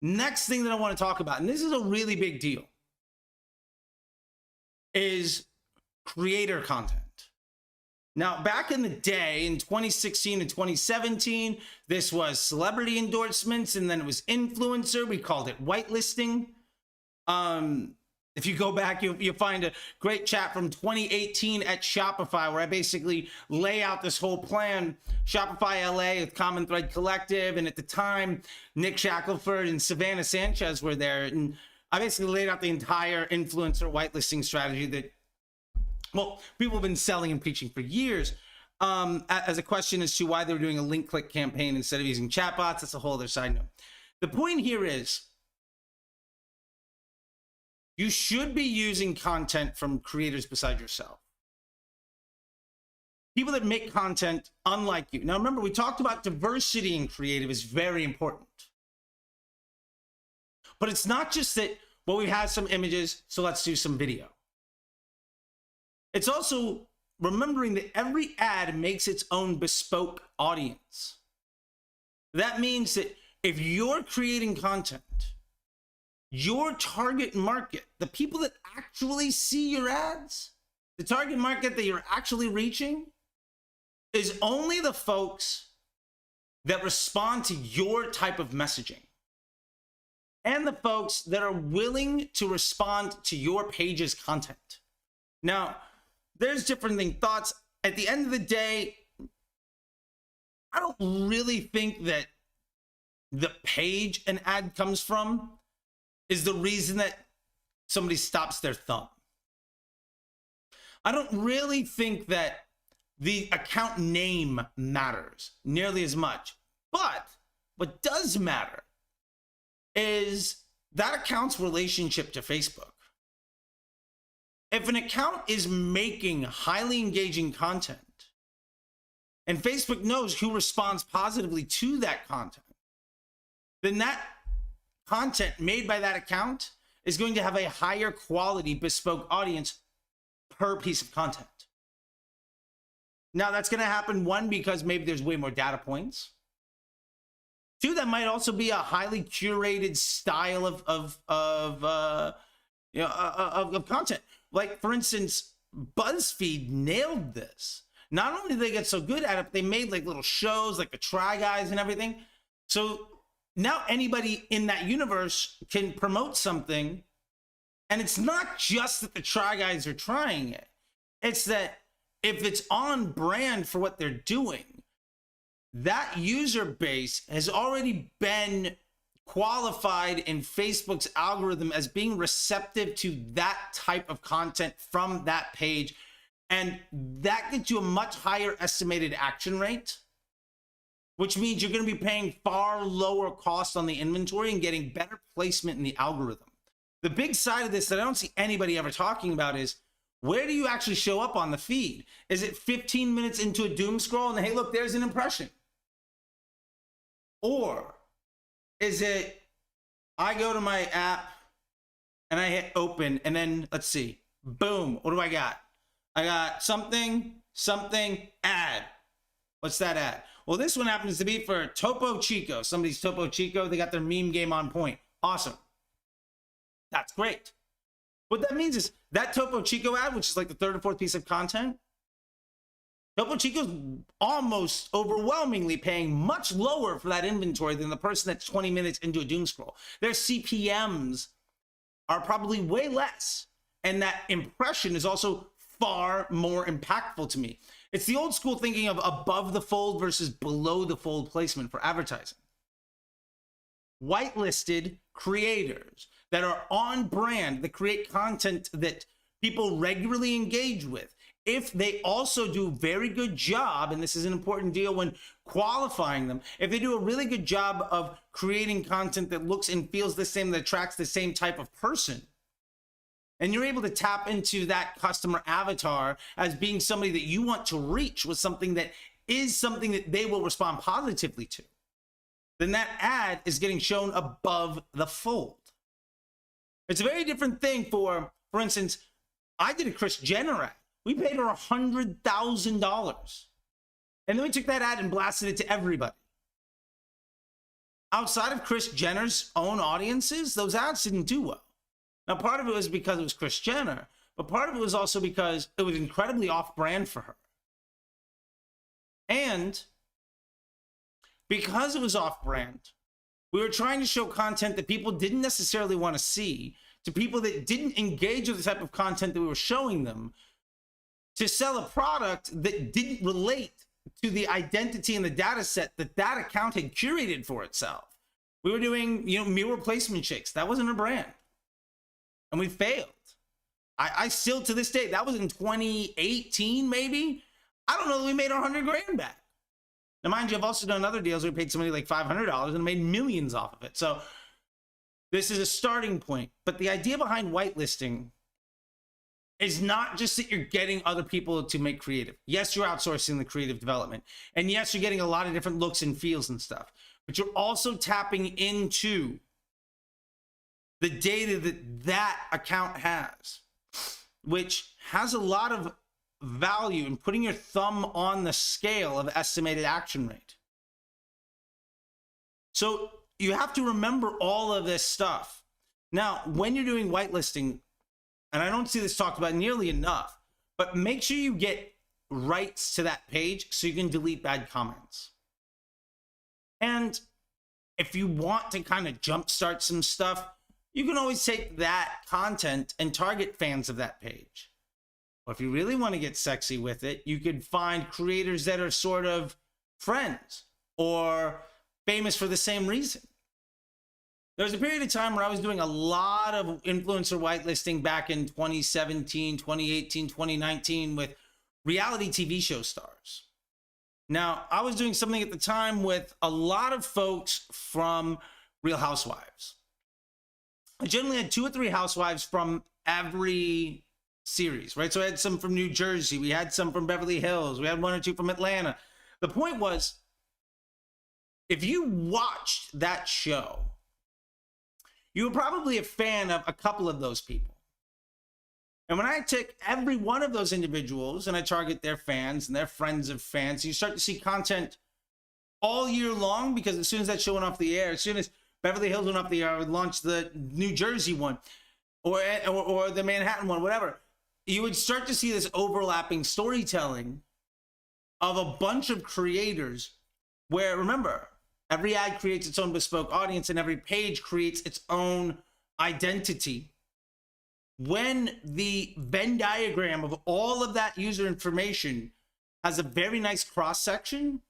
Next thing that I want to talk about, and this is a really big deal, is creator content. Now, back in the day, in 2016 and 2017, this was celebrity endorsements, and then it was influencer. We called it whitelisting. If you go back, you'll find a great chat from 2018 at Shopify, where I basically lay out this whole plan. Shopify LA with Common Thread Collective, and at the time, Nick Shackelford and Savannah Sanchez were there. And I basically laid out the entire influencer whitelisting strategy that, well, people have been selling and preaching for years. As a question as to why they were doing a link click campaign instead of using chatbots, that's a whole other side note. The point here is, you should be using content from creators beside yourself. People that make content unlike you. Now, remember, we talked about diversity in creative is very important. But it's not just that, well, we have some images, so let's do some video. It's also remembering that every ad makes its own bespoke audience. That means that if you're creating content, your target market, the people that actually see your ads, the target market that you're actually reaching, is only the folks that respond to your type of messaging and the folks that are willing to respond to your page's content. Now, there's different thoughts. At the end of the day, I don't really think that the page an ad comes from is the reason that somebody stops their thumb. I don't really think that the account name matters nearly as much. But what does matter is that account's relationship to Facebook. If an account is making highly engaging content, and Facebook knows who responds positively to that content, then that content made by that account is going to have a higher quality bespoke audience per piece of content. Now, that's going to happen, one, because maybe there's way more data points. Two, that might also be a highly curated style of content. Like, for instance, BuzzFeed nailed this. Not only did they get so good at it, but they made like little shows like the Try Guys and everything. So now anybody in that universe can promote something. And it's not just that the Try Guys are trying it. It's that if it's on brand for what they're doing, that user base has already been qualified in Facebook's algorithm as being receptive to that type of content from that page. And that gets you a much higher estimated action rate, which means you're going to be paying far lower cost on the inventory and getting better placement in the algorithm. The big side of this that I don't see anybody ever talking about is, where do you actually show up on the feed? Is it 15 minutes into a doom scroll and hey, look, there's an impression? Or is it, I go to my app and I hit open and then let's see, boom, what do I got? I got something, ad. What's that ad? Well, this one happens to be for Topo Chico. Somebody's Topo Chico. They got their meme game on point. Awesome. That's great. What that means is that Topo Chico ad, which is like the third or fourth piece of content, Topo Chico's almost overwhelmingly paying much lower for that inventory than the person that's 20 minutes into a doom scroll. Their CPMs are probably way less. And that impression is also far more impactful to me. It's the old school thinking of above the fold versus below the fold placement for advertising. Whitelisted creators that are on brand, that create content that people regularly engage with, if they also do a very good job, and this is an important deal when qualifying them, if they do a really good job of creating content that looks and feels the same, that attracts the same type of person, and you're able to tap into that customer avatar as being somebody that you want to reach with something that is something that they will respond positively to, then that ad is getting shown above the fold. It's a very different thing for instance, I did a Kris Jenner ad. We paid her $100,000. And then we took that ad and blasted it to everybody. outside of Kris Jenner's own audiences, those ads didn't do well. Now, part of it was because it was Kris Jenner, but part of it was also because it was incredibly off-brand for her. And because it was off-brand, we were trying to show content that people didn't necessarily want to see to people that didn't engage with the type of content that we were showing them, to sell a product that didn't relate to the identity and the data set that that account had curated for itself. We were doing, meal replacement shakes. That wasn't a brand. And we failed. I still, to this day, that was in 2018, maybe. I don't know that we made our 100 grand back. Now, mind you, I've also done other deals where we paid somebody like $500 and made millions off of it. So this is a starting point. But the idea behind whitelisting is not just that you're getting other people to make creative. Yes, you're outsourcing the creative development. And yes, you're getting a lot of different looks and feels and stuff. But you're also tapping into the data that that account has, which has a lot of value in putting your thumb on the scale of estimated action rate. So you have to remember all of this stuff. Now, when you're doing whitelisting, and I don't see this talked about nearly enough, but make sure you get rights to that page so you can delete bad comments. And if you want to kind of jumpstart some stuff, you can always take that content and target fans of that page. Or if you really want to get sexy with it, you could find creators that are sort of friends or famous for the same reason. There was a period of time where I was doing a lot of influencer whitelisting back in 2017, 2018, 2019 with reality TV show stars. Now, I was doing something at the time with a lot of folks from Real Housewives. I generally had 2 or 3 housewives from every series, right? So I had some from New Jersey. We had some from Beverly Hills. We had 1 or 2 from Atlanta. The point was, if you watched that show, you were probably a fan of a couple of those people. And when I take every one of those individuals and I target their fans and their friends of fans, you start to see content all year long, because as soon as that show went off the air, as soon as Beverly Hills went off the air, I would launch the New Jersey one or the Manhattan one, whatever. You would start to see this overlapping storytelling of a bunch of creators where, remember, every ad creates its own bespoke audience and every page creates its own identity. When the Venn diagram of all of that user information has a very nice cross-section,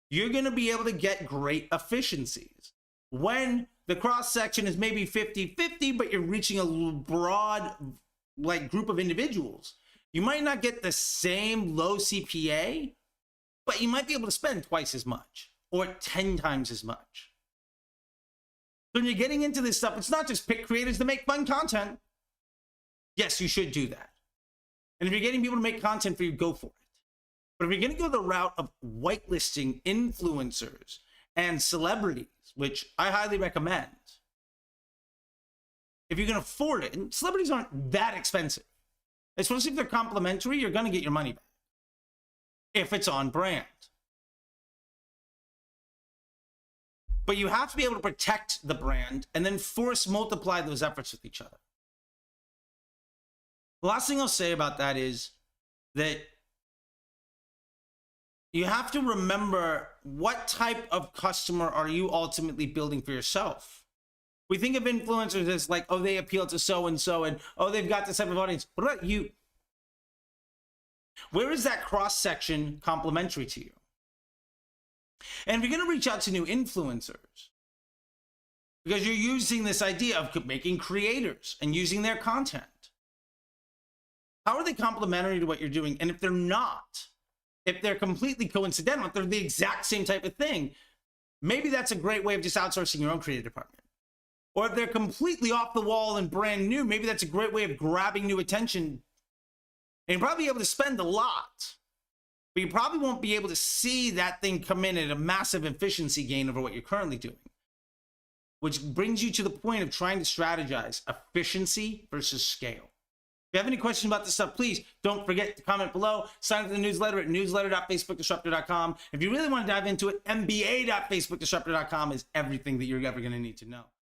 you're going to be able to get great efficiencies. When the cross-section is maybe 50-50, but you're reaching a broad group of individuals, you might not get the same low CPA, but you might be able to spend twice as much or 10 times as much. So when you're getting into this stuff, it's not just pick creators to make fun content. Yes, you should do that. And if you're getting people to make content for you, go for it. But if you're going to go the route of whitelisting influencers and celebrities, which I highly recommend, if you can afford it, and celebrities aren't that expensive, especially if they're complimentary, you're going to get your money back if it's on brand. But you have to be able to protect the brand and then force multiply those efforts with each other. The last thing I'll say about that is that you have to remember, what type of customer are you ultimately building for yourself? We think of influencers as like, oh, they appeal to so-and-so, and oh, they've got this type of audience. What about you? Where is that cross-section complementary to you? And if you're going to reach out to new influencers, because you're using this idea of making creators and using their content, how are they complementary to what you're doing? And if they're not, if they're completely coincidental, if they're the exact same type of thing, maybe that's a great way of just outsourcing your own creative department. Or if they're completely off the wall and brand new, maybe that's a great way of grabbing new attention. And you'll probably be able to spend a lot, but you probably won't be able to see that thing come in at a massive efficiency gain over what you're currently doing. Which brings you to the point of trying to strategize efficiency versus scale. If you have any questions about this stuff, please don't forget to comment below. Sign up to the newsletter at newsletter.facebookdisruptor.com. If you really want to dive into it, mba.facebookdisruptor.com is everything that you're ever going to need to know.